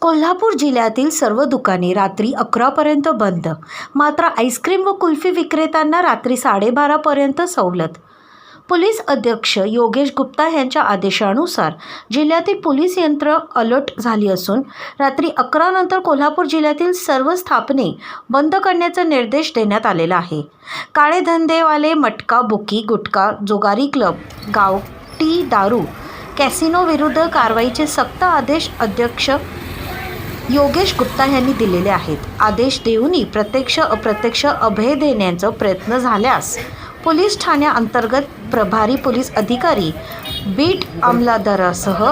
कोल्हापूर जिल्ह्यातील सर्व दुकाने रात्री 11पर्यंत बंद. मात्र आईस्क्रीम व कुल्फी विक्रेत्यांना रात्री 12:30पर्यंत सवलत. पोलीस अधीक्षक योगेश गुप्ता यांच्या आदेशानुसार जिल्ह्यातील पोलीस यंत्रणा अलर्ट झाली असून रात्री 11 नंतर कोल्हापूर जिल्ह्यातील सर्व स्थापने बंद करण्याचा निर्देश देण्यात आलेला आहे. काळे धंदेवाले, मटका, बुकी, गुटखा, जुगारी क्लब, गावठी दारू, कॅसिनो विरुद्ध कारवाईचे सक्त आदेश अधीक्षक योगेश गुप्ता यांनी दिलेले आहेत. आदेश देऊनही प्रत्यक्ष अप्रत्यक्ष अभय देण्याचा प्रयत्न झाल्यास पोलीस ठाण्याअंतर्गत प्रभारी पोलीस अधिकारी, बीट अंमलदारासह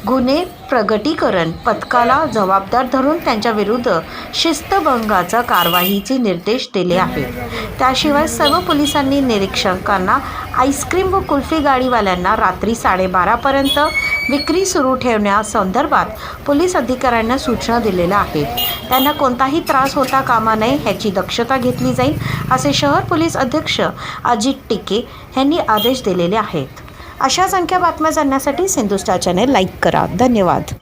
गुन्हे प्रगटीकरण पथकाला जबाबदार धरून त्यांच्याविरुद्ध शिस्तभंगाचा कारवाईचे निर्देश दिले आहेत. त्याशिवाय सर्व पोलिसांनी निरीक्षकांना आईस्क्रीम व कुल्फी गाडीवाल्यांना रात्री 12:30पर्यंत विक्री सुरू ठेवण्यासंदर्भात पोलीस अधिकाऱ्यांना सूचना दिलेल्या आहेत. त्यांना कोणताही त्रास होता कामा नये ह्याची दक्षता घेतली जाईल, असे शहर पोलीस अधीक्षक अजित टिके यांनी आदेश दिलेले आहेत. अशाच आणखी बातम्या जाणण्यासाठी सिंधू स्टार चॅनेल लाईक करा. धन्यवाद.